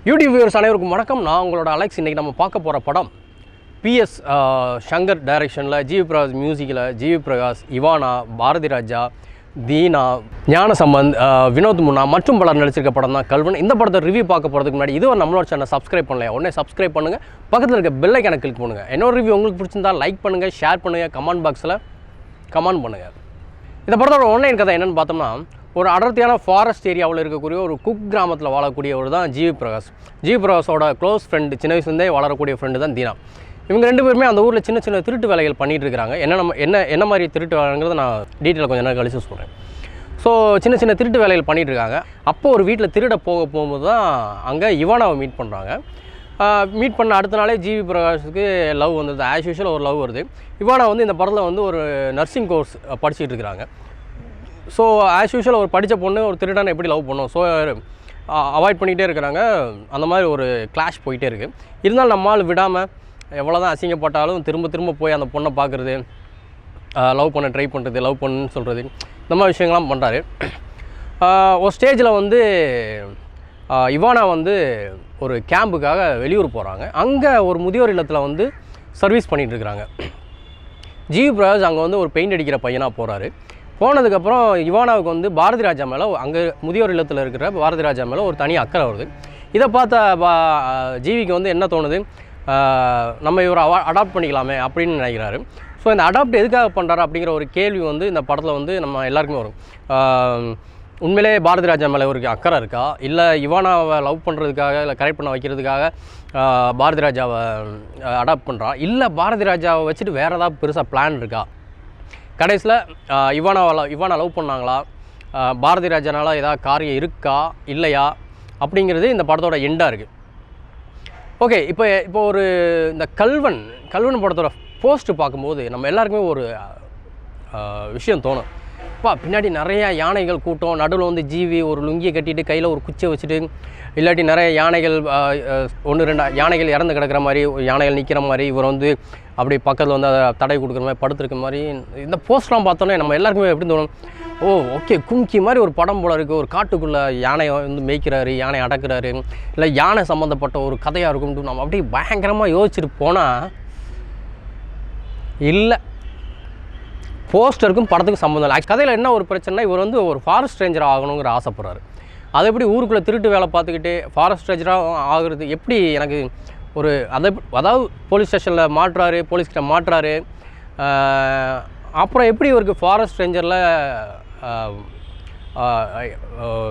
YouTube viewers அனைவருக்கும் வணக்கம். நான் உங்களோட அலெக்ஸ். இன்றைக்கி நம்ம பார்க்க போகிற படம் PS சங்கர் டைரக்ஷனில், ஜிவி பிரகாஷ் மியூசிக்கில், ஜிவி பிரகாஷ், இவானா, பாரதி ராஜா, தீனா, ஞானசம்பந்த், வினோத் முன்னா மற்றும் பலர் நடிச்சிருக்க படம் தான் கல்வன். இந்த படத்தை ரிவ்யூ பார்க்க போகிறதுக்கு முன்னாடி இதுவரை நம்மளோட சேனல் சப்ஸ்கிரைப் பண்ணலையா, உடனே சப்ஸ்கிரைப் பண்ணுங்கள். பக்கத்தில் இருக்க பெல் ஐகானை கிளிக் பண்ணுங்கள். என்னோட ரிவ்யூ உங்களுக்கு பிடிச்சிருந்தா லைக் பண்ணுங்கள், ஷேர் பண்ணுங்கள், கமெண்ட் பாக்ஸில் கமெண்ட் பண்ணுங்கள். இந்த படத்தோட ஆன்லைன் கதை என்னென்னு பார்த்தோம்னா, ஒரு அடர்த்தியான ஃபாரஸ்ட் ஏரியாவில் இருக்கக்கூடிய ஒரு குக் கிராமத்தில் வாழக்கூடியவர் தான் ஜிவி பிரகாஷ். ஜிவி பிரகாஷோட க்ளோஸ் ஃப்ரெண்டு, சின்ன வயசுலேருந்தே வளரக்கூடிய ஃப்ரெண்டு தான் தீனா. இவங்க ரெண்டு பேருமே அந்த ஊரில் சின்ன சின்ன திருட்டு வேலைகள் பண்ணிகிட்டு இருக்கிறாங்க. என்ன மாதிரி திருட்டு வேலைங்கிறத நான் டீட்டெயிலாக கொஞ்சம் நேரம் கழிச்சு சொல்கிறேன். ஸோ சின்ன சின்ன திருட்டு வேலைகள் பண்ணிகிட்டு இருக்காங்க. அப்போது ஒரு வீட்டில் திருட போகும்போது தான் அங்கே இவானாவை மீட் பண்ணுறாங்க. மீட் பண்ண அடுத்த நாளே ஜிவி பிரகாஷுக்கு லவ் வந்தது. ஆஸ் யூஷுவல் ஒரு லவ் வருது. இவானா வந்து இந்த படத்தில் வந்து ஒரு நர்சிங் கோர்ஸ் படிச்சுட்டு இருக்கிறாங்க. ஸோ ஆஸ் யூஷுவல் ஒரு படித்த பொண்ணு ஒரு திருடனை எப்படி லவ் பண்ணும், ஸோ அவாய்ட் பண்ணிகிட்டே இருக்கிறாங்க. அந்த மாதிரி ஒரு கிளாஷ் போயிட்டே இருக்குது. இருந்தாலும் நம்மால் விடாமல் எவ்வளோ தான் அசிங்கப்பட்டாலும் திரும்ப திரும்ப போய் அந்த பொண்ணை பார்க்குறது, லவ் பண்ண ட்ரை பண்ணுறது, லவ் பண்ணுன்னு சொல்கிறது, இந்த மாதிரி விஷயங்கள்லாம் பண்ணுறாரு. ஒரு ஸ்டேஜில் வந்து இவானா வந்து ஒரு கேம்புக்காக வெளியூர் போகிறாங்க. அங்கே ஒரு முதியோர் இல்லத்தில் வந்து சர்வீஸ் பண்ணிகிட்ருக்குறாங்க. ஜிவி பிரகாஷ் அங்கே வந்து ஒரு பெயிண்ட் அடிக்கிற பையனாக போகிறாரு. போனதுக்கப்புறம் இவானாவுக்கு வந்து பாரதி ராஜா மேலே, அங்கே முதியோர் இல்லத்தில் இருக்கிற பாரதி ராஜா மேலே ஒரு தனி அக்கறை வருது. இதை பார்த்த ஜிவிக்கு வந்து என்ன தோணுது, நம்ம இவரை அடாப்ட் பண்ணிக்கலாமே அப்படின்னு நினைக்கிறாரு. ஸோ இந்த அடாப்ட் எதுக்காக பண்ணுறாரு அப்படிங்கிற ஒரு கேள்வி வந்து இந்த படத்தில் வந்து நம்ம எல்லாருக்குமே வரும். உண்மையிலே பாரதி ராஜா மேலே ஒரு அக்கறை இருக்கா, இல்லை இவானாவை லவ் பண்ணுறதுக்காக, இல்லை கரெக்ட் பண்ண வைக்கிறதுக்காக பாரதி ராஜாவை அடாப்ட் பண்ணுறா, இல்லை பாரதி ராஜாவை வச்சுட்டு வேறு ஏதாவது பெருசாக பிளான் இருக்கா, கடைசியில் இவானா லவ் பண்ணாங்களா, பாரதி ராஜானால ஏதாவது காரியம் இருக்கா இல்லையா அப்படிங்கிறது இந்த படத்தோட எண்டாக இருக்குது. ஓகே, இப்போ ஒரு இந்த கல்வன் படத்தோட போஸ்ட்டு பார்க்கும்போது நம்ம எல்லாருக்குமே ஒரு விஷயம் தோணும். பின்னாடி நிறையா யானைகள் கூட்டம், நடுவில் வந்து ஜிவி ஒரு லுங்கியை கட்டிட்டு கையில் ஒரு குச்சியை வச்சுட்டு, இல்லாட்டி நிறைய யானைகள், 1-2 யானைகள் இறந்து கிடக்கிற மாதிரி, யானைகள் நிற்கிற மாதிரி, இவர் வந்து அப்படி பக்கத்தில் வந்து அதை தடை கொடுக்குற மாதிரி படுத்துருக்க மாதிரி இந்த போஸ்ட்லாம் பார்த்தோன்னே நம்ம எல்லாருக்குமே எப்படி தோணும், ஓ ஓகே கும்கி மாதிரி ஒரு படம் போல இருக்குது, ஒரு காட்டுக்குள்ளே யானையை வந்து மேய்க்கிறாரு, யானை அடக்குறாரு, இல்லை யானை சம்மந்தப்பட்ட ஒரு கதையாக இருக்கும்ட்டு நம்ம அப்படியே பயங்கரமாக யோசிச்சுட்டு போனால், இல்லை போஸ்டருக்கும் படத்துக்கும் சம்மந்தம் இல்லை. கதையில் என்ன ஒரு பிரச்சனைனா, இவர் வந்து ஒரு ஃபாரஸ்ட் ரேஞ்சர் ஆகணுங்கிற ஆசைப்படுறாரு. அது எப்படி ஊருக்குள்ளே திருட்டு வேலை பார்த்துக்கிட்டு ஃபாரஸ்ட் ரேஞ்சராக ஆகுறது எப்படி, எனக்கு ஒரு அதாவது போலீஸ் ஸ்டேஷனில் மாட்டுறாரு, போலீஸ்கிட்ட மாட்டுறாரு, அப்புறம் எப்படி இவருக்கு ஃபாரஸ்ட் ரேஞ்சரில்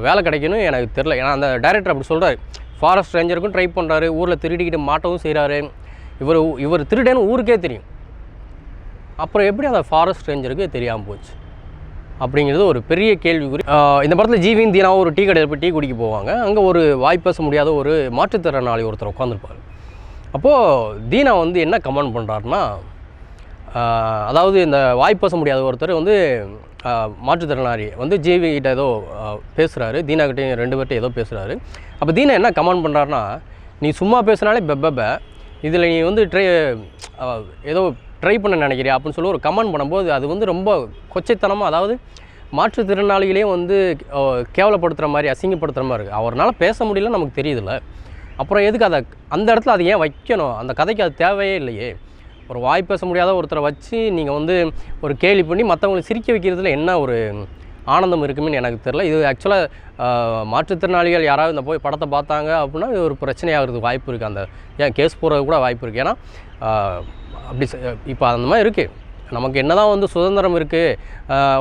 வேலை கிடைக்கணும் எனக்கு தெரில. ஏன்னா அந்த டைரக்டர் அப்படி சொல்கிறாரு, ஃபாரஸ்ட் ரேஞ்சருக்கும் ட்ரை பண்ணுறாரு, ஊரில் திருடிக்கிட்டு மாட்டவும் செய்கிறாரு, இவர் திருடேன்னு ஊருக்கே தெரியும், அப்புறம் எப்படி அந்த ஃபாரஸ்ட் ரேஞ்சருக்கு தெரியாமல் போச்சு அப்படிங்கிறது ஒரு பெரிய கேள்விக்குறி. இந்த படத்தில் ஜிவியும் தீனாவும் ஒரு டீ கடையில் போய் டீ குடிக்க போவாங்க. அங்கே ஒரு வாய்ப்பேச முடியாத ஒரு மாற்றுத்திறனாளி ஒருத்தர் உட்காந்துருப்பார். அப்போது தீனா வந்து என்ன கமெண்ட் பண்ணுறாருன்னா, அதாவது இந்த வாய்ப்பேச முடியாத ஒருத்தர் வந்து மாற்றுத்திறனாளி வந்து ஜிவி கிட்ட ஏதோ பேசுகிறாரு, தீனா கிட்டேயும் 2 பேர்கிட்ட ஏதோ பேசுகிறாரு. அப்போ தீனா என்ன கமெண்ட் பண்ணுறாருன்னா, நீ சும்மா பேசுனாலே பெப்ப, இதில் நீ வந்து ஏதோ ட்ரை பண்ண நினைக்கிறியா அப்படின்னு சொல்லி ஒரு கமெண்ட் பண்ணும்போது, அது வந்து ரொம்ப கொச்சைத்தனமாக, அதாவது மாற்றுத்திறனாளிகளையும் வந்து கேவலப்படுத்துகிற மாதிரி, அசிங்கப்படுத்துகிற மாதிரி இருக்குது. அவரால் பேச முடியல நமக்கு தெரியுதுல்ல, அப்புறம் எதுக்கு அந்த இடத்துல அதை ஏன் வைக்கணும், அந்த கதைக்கு அது தேவையே இல்லையே. ஒரு வாய் பேச முடியாத ஒருத்தரை வச்சு நீங்கள் வந்து ஒரு கேலி பண்ணி மற்றவங்களை சிரிக்க வைக்கிறதுல என்ன ஒரு ஆனந்தம் இருக்குதுன்னு எனக்கு தெரில. இது ஆக்சுவலாக மாற்றுத்திறனாளிகள் யாராவது இந்த போய் படத்தை பார்த்தாங்க அப்படின்னா இது ஒரு பிரச்சனையாகிறதுக்கு வாய்ப்பு இருக்குது. அந்த ஏன் கேஸ் போகிறது கூட வாய்ப்பு இருக்குது. ஏன்னா அப்படி இப்போ அந்த மாதிரி இருக்குது. நமக்கு என்ன தான் வந்து சுதந்திரம் இருக்குது,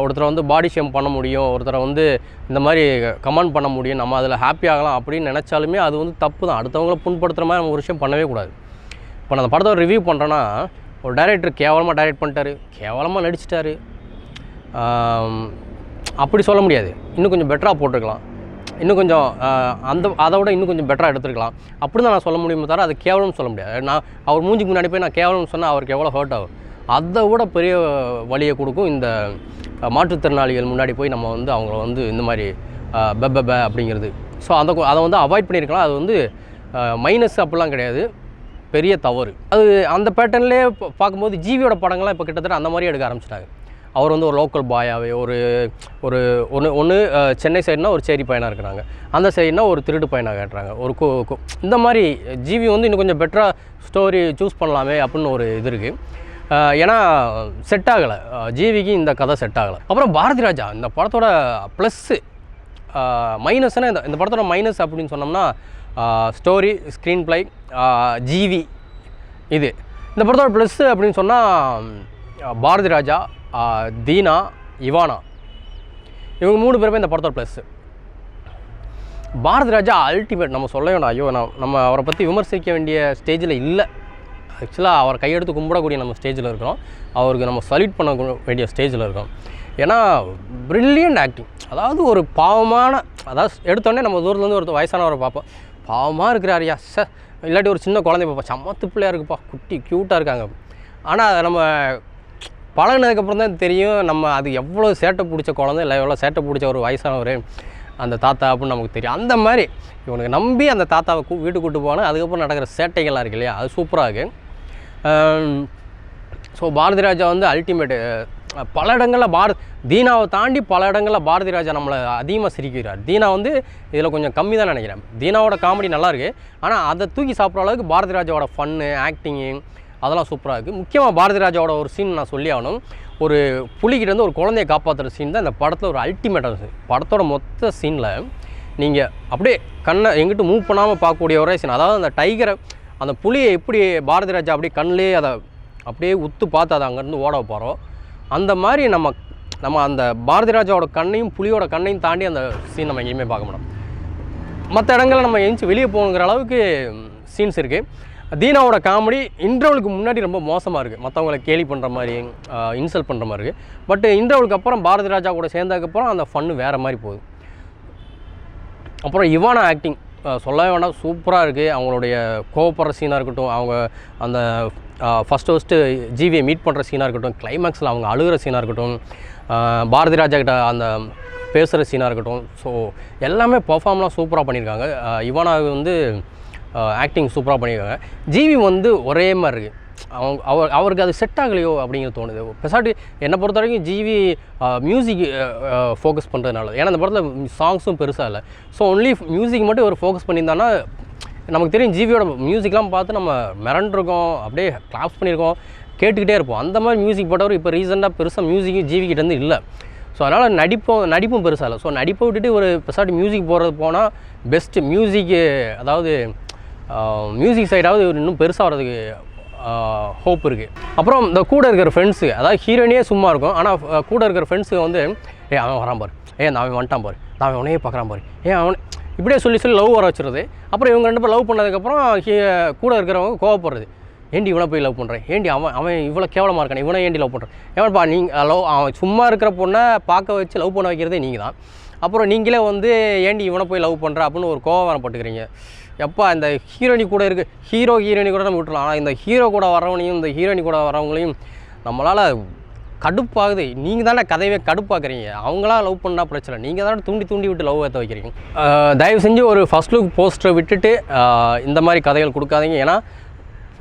ஒருத்தரை வந்து பாடி ஷேம் பண்ண முடியும், ஒருத்தரை வந்து இந்த மாதிரி கமெண்ட் பண்ண முடியும், நம்ம அதில் ஹாப்பி ஆகலாம் அப்படின்னு நினச்சாலுமே அது வந்து தப்பு தான். அடுத்தவங்களை புண்படுத்துகிற மாதிரி நம்ம ஒரு விஷயம் பண்ணவே கூடாது. இப்போ நான் அந்த படத்தை ரிவ்யூ பண்ணுறேன்னா, ஒரு டைரக்டர் கேவலமாக டைரக்ட் பண்ணிட்டாரு, கேவலமாக நடிச்சிட்டாரு அப்படி சொல்ல முடியாது. இன்னும் கொஞ்சம் பெட்டராக போட்டிருக்கலாம், இன்னும் கொஞ்சம் அதை விட இன்னும் கொஞ்சம் பெட்டராக எடுத்துருக்கலாம் அப்படி தான் நான் சொல்ல முடியுமே தவிர அது கேவலம்னு சொல்ல முடியாது. நான் அவர் மூஞ்சிக்கு முன்னாடி போய் நான் கேவலம்னு சொன்னால் அவருக்கு எவ்வளோ ஹர்ட் ஆகும், அதை விட பெரிய வழியை கொடுக்கும் இந்த மாற்றுத்திறனாளிகள் முன்னாடி போய் நம்ம வந்து அவங்கள வந்து இந்த மாதிரி பெப்ப அப்படிங்கிறது. ஸோ அதை வந்து அவாய்ட் பண்ணியிருக்கலாம். அது வந்து மைனஸ் அப்படிலாம் கிடையாது, பெரிய தவறு. அது அந்த பேட்டர்ன்லேயே பார்க்கும்போது ஜிவியோட படங்கள்லாம் இப்போ கிட்டத்தட்ட அந்த மாதிரி எடுக்க ஆரம்பிச்சிட்டாங்க. அவர் வந்து ஒரு லோக்கல் பாயாகவே ஒரு ஒன்று சென்னை சைடுனா ஒரு சேரி பையனாக இருக்கிறாங்க, அந்த சைடுனா ஒரு திருடு பையனாக காட்டுறாங்க. இந்த மாதிரி ஜிவி வந்து இன்னும் கொஞ்சம் பெட்டராக ஸ்டோரி சூஸ் பண்ணலாமே அப்படின்னு ஒரு இது இருக்குது. ஏன்னா செட் ஆகலை, ஜிவிக்கு இந்த கதை செட் ஆகலை. அப்புறம் பாரதி ராஜா இந்த படத்தோட ப்ளஸ்ஸு மைனஸ்னால் இந்த படத்தோட மைனஸ் அப்படின்னு சொன்னோம்னா ஸ்டோரி, ஸ்க்ரீன் ப்ளே, ஜிவி. இது இந்த படத்தோட ப்ளஸ்ஸு அப்படின்னு சொன்னால் பாரதி ராஜா, தீனா, இவானா, இவங்க 3 பேருமே இந்த படத்தோட ப்ளஸ்ஸு. பாரதி ராஜா அல்டிமேட், நம்ம சொல்ல வேண்டாம். ஐயோ, நம்ம அவரை பற்றி விமர்சிக்க வேண்டிய ஸ்டேஜில் இல்லை. ஆக்சுவலாக அவர் கையெடுத்து கும்பிடக்கூடிய நம்ம ஸ்டேஜில் இருக்கிறோம், அவருக்கு நம்ம சல்யூட் பண்ண வேண்டிய ஸ்டேஜில் இருக்கோம். ஏன்னா ப்ரில்லியன்ட் ஆக்டிங். அதாவது ஒரு பாவமான, அதாவது எடுத்தோடனே நம்ம தூரத்துலேருந்து ஒரு வயசானவரை பார்ப்போம், பாவமாக இருக்கிறாரியா சார், இல்லாட்டி ஒரு சின்ன குழந்தைய பார்ப்போம், சமத்து பிள்ளையாக இருக்குப்பா, குட்டி க்யூட்டாக இருக்காங்க. ஆனால் அதை நம்ம பழகினதுக்கப்புறம் தான் தெரியும் நம்ம அது எவ்வளோ சேட்டை பிடிச்ச குழந்தை, இல்லை எவ்வளோ சேட்டை பிடிச்ச ஒரு வயசானவர் அந்த தாத்தா அப்படின்னு நமக்கு தெரியும். அந்த மாதிரி இவனுக்கு நம்பி அந்த தாத்தாவை வீட்டுக்கு கூட்டு போனால் அதுக்கப்புறம் நடக்கிற சேட்டைகள்லாம் இருக்கு இல்லையா, அது சூப்பராக இருக்குது. ஸோ பாரதி ராஜா வந்து அல்டிமேட்டு. பல இடங்களில் தீனாவை தாண்டி பல இடங்களில் பாரதி ராஜா நம்மளை அதிகமாக சிரிக்கிறார். தீனா வந்து இதில் கொஞ்சம் கம்மி தான் நினைக்கிறேன். தீனாவோட காமெடி நல்லாயிருக்கு, ஆனால் அதை தூக்கி சாப்பிட்ற அளவுக்கு பாரதி ராஜாவோட ஃபன்னு, ஆக்டிங்கு அதெல்லாம் சூப்பராக இருக்குது. முக்கியமாக பாரதி ராஜாவோட ஒரு சீன் நான் சொல்லி ஆகணும். ஒரு புலிகிட்டேருந்து ஒரு குழந்தையை காப்பாற்றுற சீன் தான் இந்த படத்தில் ஒரு அல்டிமேட்டான சீன். படத்தோட மொத்த சீனில் நீங்கள் அப்படியே கண்ணை எங்கிட்ட மூவ் பண்ணாமல் பார்க்கக்கூடிய ஒரே சீன். அதாவது அந்த டைகரை, அந்த புலியை எப்படி பாரதி ராஜா அப்படியே கண்ணிலே அதை அப்படியே உத்து பார்த்து அதை அங்கேருந்து ஓட போகிறோம், அந்த மாதிரி நம்ம அந்த பாரதி ராஜாவோட கண்ணையும் புலியோட கண்ணையும் தாண்டி அந்த சீன் நம்ம எங்கேயுமே பார்க்க மாட்டோம். மற்ற இடங்களில் நம்ம எஞ்சி வெளியே போகணுங்கிற அளவுக்கு சீன்ஸ் இருக்குது. தீனாவோட காமெடி இன்டர்வலுக்கு முன்னாடி ரொம்ப மோசமாக இருக்குது, மற்றவங்களை கேலி பண்ணுற மாதிரி, இன்சல்ட் பண்ணுற மாதிரி இருக்குது. பட் இன்டர்வலுக்கு அப்புறம் பாரதி ராஜா கூட சேர்ந்ததுக்கப்புறம் அந்த ஃபன்னு வேறு மாதிரி போகுது. அப்புறம் இவானா ஆக்டிங் சொல்லவே வேண்டாம், சூப்பராக இருக்குது. அவங்களுடைய கோவப்படுற சீனாக இருக்கட்டும், அவங்க அந்த ஃபஸ்ட்டு ஜிவியை மீட் பண்ணுற சீனாக இருக்கட்டும், கிளைமேக்ஸில் அவங்க அழுகிற சீனாக இருக்கட்டும், பாரதி ராஜா கிட்ட அந்த பேசுகிற சீனாக இருக்கட்டும், ஸோ எல்லாமே பர்ஃபார்ம்லாம் சூப்பராக பண்ணியிருக்காங்க. இவானா வந்து ஆக்டிங் சூப்பராக பண்ணியிருக்காங்க. ஜிவி வந்து ஒரே மாதிரி இருக்குது, அவருக்கு அது செட் ஆகலையோ அப்படிங்கிறது தோணுது. பெசாட்டி என்னை பொறுத்த வரைக்கும் ஜிவி மியூசிக் ஃபோக்கஸ் பண்ணுறதுனால, ஏன்னா அந்த படத்தில் சாங்ஸும் பெருசாக இல்லை. ஸோ ஒன்லி மியூசிக் மட்டும் ஒரு ஃபோக்கஸ் பண்ணியிருந்தான்னா நமக்கு தெரியும். ஜிவியோட மியூசிக்லாம் பார்த்து நம்ம மிரண்டிருக்கோம், அப்படியே கிளாப்ஸ் பண்ணியிருக்கோம், கேட்டுக்கிட்டே இருப்போம். அந்த மாதிரி மியூசிக் போட்டவர் இப்போ ரீசெண்டாக பெருசாக மியூசிக்கும் ஜிவிக்கிட்டேருந்து இல்லை. ஸோ அதனால் நடிப்பும் பெருசாக இல்லை. ஸோ நடிப்பை விட்டுட்டு ஒரு பெசாட்டி மியூசிக் போகிறது போனால் பெஸ்ட்டு மியூசிக்கு, அதாவது மியூசிக் சைடாவது இன்னும் பெருசாக வர்றதுக்கு ஹோப் இருக்குது. அப்புறம் இந்த கூட இருக்கிற ஃப்ரெண்ட்ஸு, அதாவது ஹீரோயினே சும்மா இருக்கும், ஆனால் கூட இருக்கிற ஃப்ரெண்ட்ஸுக்கு வந்து அவன் வரான் பாரு, அவன் வந்துட்டான் பாரு, அவன் உனையே பார்க்குறான் பாரு, அவன் இப்படியே சொல்லி லவ் வர வச்சுருது. அப்புறம் இவங்க 2 பேர் லவ் பண்ணதுக்கப்புறம் கூட இருக்கிறவங்க கோவப்படுறது, ஏண்டி இவனை போய் லவ் பண்ணுறேன், ஏண்டி அவன் இவ்வளோ கேவலமாக இருக்கானே, இவனை ஏண்டி லவ் பண்ணுறேன், ஏன்ப்பா அவன் சும்மா இருக்கிற பொண்ணை பார்க்க வச்சு லவ் பண்ண வைக்கிறதே நீங்கள் தான், அப்புறம் நீங்களே வந்து ஏண்டி இவனை போய் லவ் பண்ணுற அப்படின்னு ஒரு கோவம் வரப்பட்டுக்கிறீங்க. எப்பா இந்த ஹீரோயினி கூட இருக்குது, ஹீரோயினி கூட நம்ம விட்டுலாம், ஆனால் இந்த ஹீரோ கூட வரவனையும் இந்த ஹீரோயினி கூட வரவங்களையும் நம்மளால் கடுப்பாகுது. நீங்கள் தானே கதையவே கடுப்பாக்குறீங்க, அவங்களாம் லவ் பண்ணால் பிரச்சனை, நீங்கள் தானே தூண்டி விட்டு லவ் ஏற்ற வைக்கிறீங்க. தயவு செஞ்சு ஒரு ஃபஸ்ட் லுக் போஸ்டரை விட்டுட்டு இந்த மாதிரி கதைகள் கொடுக்காதீங்க. ஏன்னா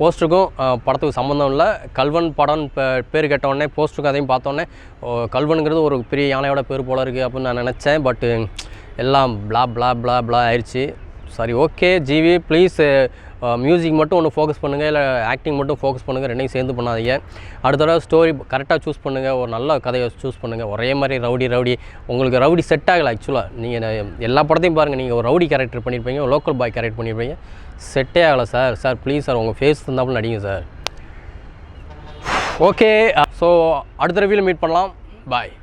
போஸ்டருக்கும் படத்துக்கு சம்மந்தம் இல்லை. கல்வன் படம் பேர் கேட்டவுடனே போஸ்டருக்கும் அதையும் பார்த்தோன்னே கல்வனுங்கிறது ஒரு பெரிய யானையோட பேர் போல இருக்குது அப்படின்னு நான் நினச்சேன். பட்டு எல்லாம் பிளா ஆயிடுச்சு. சரி, ஓகே ஜிவி, ப்ளீஸ் மியூசிக் மட்டும் ஒன்று ஃபோக்கஸ் பண்ணுங்கள், இல்லை ஆக்டிங் மட்டும் ஃபோக்கஸ் பண்ணுங்கள், ரெண்டையும் சேர்ந்து பண்ணாதீங்க. அடுத்த தடவை ஸ்டோரி கரெக்டாக சூஸ் பண்ணுங்கள், ஒரு நல்ல கதையை சூஸ் பண்ணுங்கள். ஒரே மாதிரி ரவுடி உங்களுக்கு ரவுடி செட் ஆகலை. ஆக்சுவலாக நீங்கள் எல்லா படத்தையும் பாருங்கள், நீங்கள் ஒரு ரவுடி கேரக்டர் பண்ணியிருப்பீங்க, ஒரு லோக்கல் பாய் கேரக்டர் பண்ணியிருப்பீங்க, செட்டே ஆகலை சார் ப்ளீஸ் சார், உங்கள் ஃபேஸ் இருந்தாலும் நடிங்க சார். ஓகே, ஸோ அடுத்த ரிவ்யூவில் மீட் பண்ணலாம். பாய்.